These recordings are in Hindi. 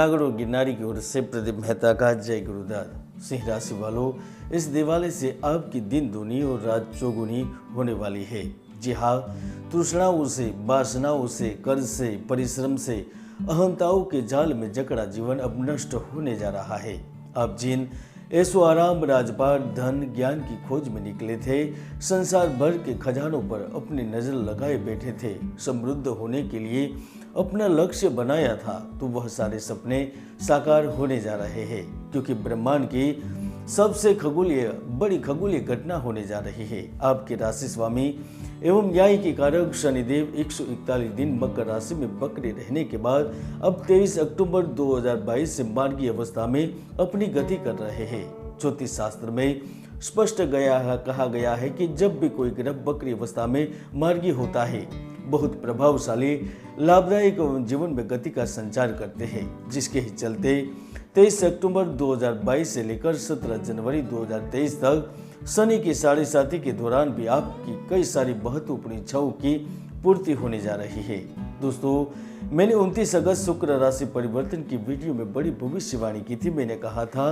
जूनागढ़ और गिरनारी की ओर से प्रदीप मेहता का जय गुरुदास। सिंह राशि वालों, इस दिवाली से आपकी दिन दूनी और रात चौगुनी होने वाली है। जी हाँ, तृष्णाओं से, वासनाओं से, कर्ज से, परिश्रम से, अहंताओं के जाल में जकड़ा जीवन अब नष्ट होने जा रहा है। आप जिन ऐशो आराम, राजपाट, धन, ज्ञान की खोज में निकले थे, संसार भर के खजानों पर अपनी नजर लगाए बैठे थे, समृद्ध होने के लिए अपना लक्ष्य बनाया था, तो वह सारे सपने साकार होने जा रहे हैं, क्योंकि ब्रह्मांड की सबसे बड़ी खगोलीय घटना होने जा रही है। आपके राशि स्वामी एवं न्याय के कारक शनिदेव 141 दिन मकर राशि में बकरे रहने के बाद अब 23 अक्टूबर 2022 से मार्गी अवस्था में अपनी गति कर रहे हैं। ज्योतिष शास्त्र में स्पष्ट कहा गया है कि जब भी कोई ग्रह बकरी अवस्था में मार्गी होता है, बहुत प्रभावशाली, लाभदायक जीवन में गति का संचार करते हैं, जिसके ही चलते 23 अक्टूबर 2022 से लेकर 17 जनवरी 2023 तक शनि की 7.5 के दौरान भी आपकी कई सारी महत्वपूर्ण इच्छाओं की पूर्ति होने जा रही है। दोस्तों, मैंने 29 अगस्त शुक्र राशि परिवर्तन की वीडियो में बड़ी भविष्यवाणी की थी। मैंने कहा था,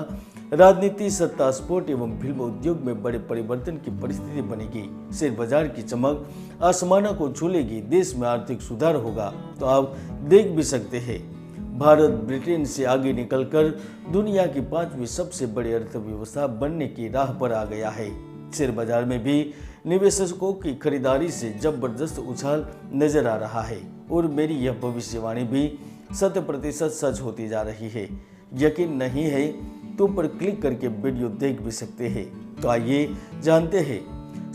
राजनीति, सत्ता, स्पोर्ट एवं फिल्म उद्योग में बड़े परिवर्तन की परिस्थिति बनेगी, शेयर बाजार की चमक आसमानों को छू लेगी, देश में आर्थिक सुधार होगा। तो आप देख भी सकते हैं, भारत ब्रिटेन से आगे निकलकर दुनिया की 5वीं सबसे बड़ी अर्थव्यवस्था बनने की राह पर आ गया है। शेयर बाजार में भी निवेशकों की खरीदारी से जबरदस्त उछाल नजर आ रहा है और मेरी यह भविष्यवाणी भी 100% सच होती जा रही है। यकीन नहीं है तो पर क्लिक करके वीडियो देख भी सकते हैं। तो आइए जानते हैं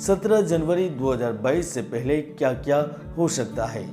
17 जनवरी 2022 से पहले क्या क्या हो सकता है।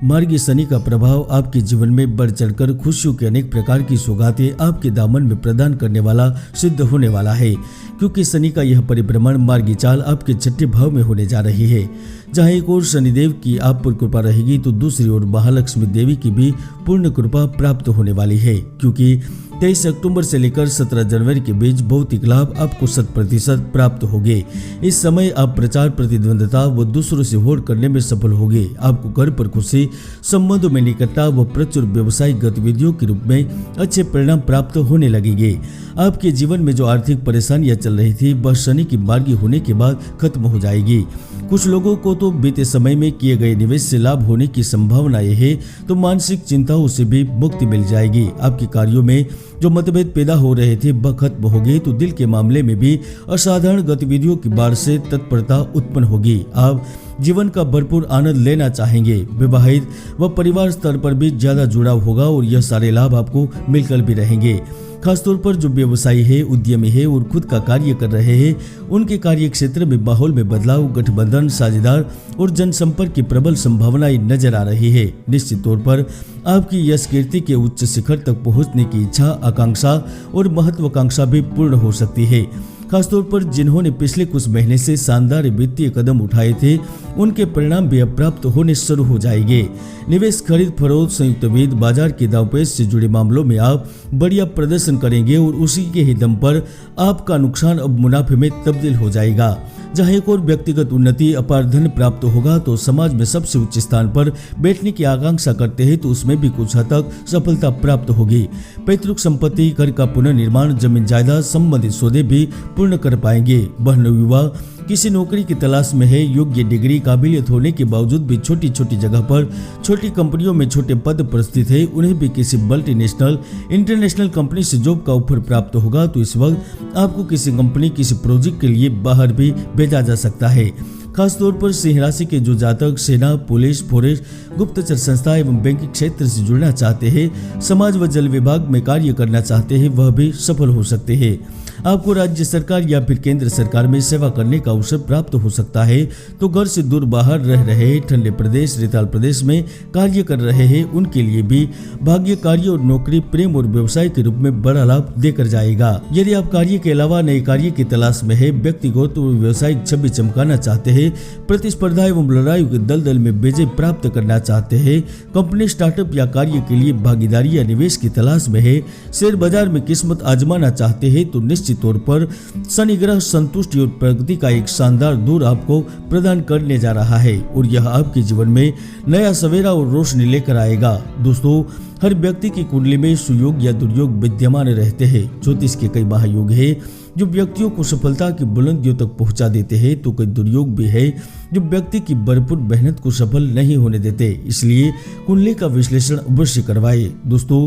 मार्गी शनि का प्रभाव आपके जीवन में बढ़ चढ़कर खुशियों के अनेक प्रकार की सौगातें आपके दामन में प्रदान करने वाला सिद्ध होने वाला है, क्योंकि शनि का यह परिभ्रमण मार्गी चाल आपके 6ठे भाव में होने जा रही है। जहां एक ओर शनिदेव की आप पर कृपा रहेगी, तो दूसरी ओर महालक्ष्मी देवी की भी पूर्ण कृपा प्राप्त होने वाली है, क्योंकि 23 अक्टूबर से लेकर 17 जनवरी के बीच भौतिक लाभ आपको 100% प्राप्त होंगे। इस समय आप प्रचार, प्रतिद्वंदता व दूसरों से होड़ करने में सफल होंगे। आपको घर पर खुशी, संबंधों में निकटता व प्रचुर व्यवसायिक गतिविधियों के रूप में अच्छे परिणाम प्राप्त होने लगेंगे। आपके जीवन में जो आर्थिक परेशानियां चल रही थी, वह शनि की मार्गी होने के बाद खत्म हो जाएगी। कुछ लोगों को तो बीते समय में किए गए निवेश से लाभ होने की संभावनाएं है, तो मानसिक चिंताओं से भी मुक्ति मिल जाएगी। आपके कार्यों में जो मतभेद पैदा हो रहे थे, वह खत्म हो गए, तो दिल के मामले में भी असाधारण गतिविधियों की बाढ़ से तत्परता उत्पन्न होगी। आप जीवन का भरपूर आनंद लेना चाहेंगे। विवाहित व परिवार स्तर पर भी ज्यादा जुड़ाव होगा और यह सारे लाभ आपको मिलकर भी रहेंगे। खासतौर पर जो व्यवसायी है, उद्यमी है और खुद का कार्य कर रहे हैं, उनके कार्य क्षेत्र में माहौल में बदलाव, गठबंधन, साझेदार और जनसंपर्क की प्रबल संभावनाएं नजर आ रही है। निश्चित तौर पर आपकी यश कीर्ति के उच्च शिखर तक पहुंचने की इच्छा, आकांक्षा और महत्वाकांक्षा भी पूर्ण हो सकती है। खासतौर पर जिन्होंने पिछले कुछ महीने से शानदार वित्तीय कदम उठाए थे, उनके परिणाम भी अब प्राप्त होने शुरू हो जाएंगे। निवेश, खरीद फरोख्त, संयुक्त वित्त, बाजार के दांवपेच से जुड़े मामलों में आप बढ़िया प्रदर्शन करेंगे और उसी के ही दम पर आपका नुकसान अब मुनाफे में तब्दील हो जाएगा। जहां एक और व्यक्तिगत उन्नति, अपार धन प्राप्त होगा, तो समाज में सबसे उच्च स्थान पर बैठने की आकांक्षा करते हैं, तो उसमें भी कुछ हद तक सफलता प्राप्त होगी। पैतृक संपत्ति, घर का पुनर्निर्माण, जमीन जायदाद संबंधित सौदे भी पूर्ण कर पाएंगे। बहन युवा किसी नौकरी की तलाश में है, योग्य डिग्री, काबिलियत होने के बावजूद भी छोटी छोटी जगह पर, छोटी कंपनियों में छोटे पद पर स्थित है, उन्हें भी किसी मल्टीनेशनल, इंटरनेशनल कंपनी से जॉब का ऑफर प्राप्त होगा। तो इस वक्त आपको किसी कंपनी, किसी प्रोजेक्ट के लिए बाहर भी भेजा जा सकता है। खासतौर पर सिंह राशि के जो जातक सेना, पुलिस, फॉरेस्ट, गुप्तचर संस्था एवं बैंकिंग क्षेत्र से जुड़ना चाहते हैं, समाज व जल विभाग में कार्य करना चाहते हैं, वह भी सफल हो सकते हैं। आपको राज्य सरकार या फिर केंद्र सरकार में सेवा करने का अवसर प्राप्त हो सकता है। तो घर से दूर बाहर रह रहे, ठंडे प्रदेश, रेताल प्रदेश में कार्य कर रहे हैं, उनके लिए भी भाग्य, कार्य और नौकरी, प्रेम और व्यवसाय के रूप में बड़ा लाभ देकर जाएगा। यदि आप कार्य के अलावा नए कार्य की तलाश में है, व्यक्तिगत और व्यवसायिक छवि चमकाना चाहते हैं, प्रतिस्पर्धा एवं लड़ाई के दलदल में विजय प्राप्त करना चाहते हैं, कंपनी, स्टार्टअप या कार्य के लिए भागीदारी या निवेश की तलाश में है, शेयर बाजार में किस्मत आजमाना चाहते हैं, तो निश्चित निश्चित तौर पर शनि ग्रह संतुष्टि और प्रगति का एक शानदार दौर आपको प्रदान करने जा रहा है और यह आपके जीवन में नया सवेरा और रोशनी लेकर आएगा। दोस्तों, हर व्यक्ति की कुंडली में सुयोग या दुर्योग विद्यमान रहते हैं। ज्योतिष के कई महायोग है जो व्यक्तियों को सफलता की बुलंदियों तक पहुंचा देते हैं, तो कई दुर्योग भी है जो व्यक्ति की भरपूर मेहनत को सफल नहीं होने देते। इसलिए कुंडली का विश्लेषण अवश्य करवाए। दोस्तों,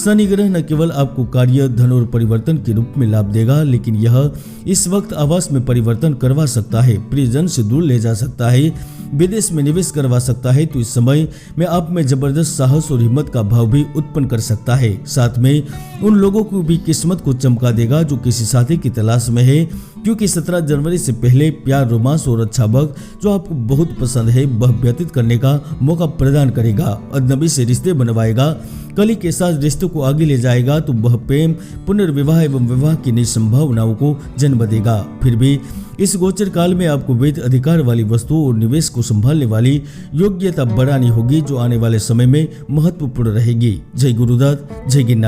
शनि ग्रह न केवल आपको कार्य, धन और परिवर्तन के रूप में लाभ देगा, लेकिन यह इस वक्त आवास में परिवर्तन करवा सकता है, प्रियजन से दूर ले जा सकता है, विदेश में निवेश करवा सकता है। तो इस समय में आप में जबरदस्त साहस और हिम्मत का भाव भी उत्पन्न कर सकता है। साथ में उन लोगों को भी किस्मत को चमका देगा जो किसी साथी की तलाश में है, क्योंकि 17 जनवरी से पहले प्यार, रोमांस और अच्छा वक्त जो आपको बहुत पसंद है वह व्यतीत करने का मौका प्रदान करेगा। अजनबी से रिश्ते बनवाएगा, कली के साथ रिश्तों को आगे ले जाएगा, तो वह प्रेम, पुनर्विवाह एवं विवाह की नई संभावनाओं को जन्म देगा। फिर भी इस गोचर काल में आपको वैध अधिकार वाली वस्तुओं और निवेश को संभालने वाली योग्यता बढ़ानी होगी, जो आने वाले समय में महत्वपूर्ण रहेगी। जय गुरुदत्त, जय गिरनार।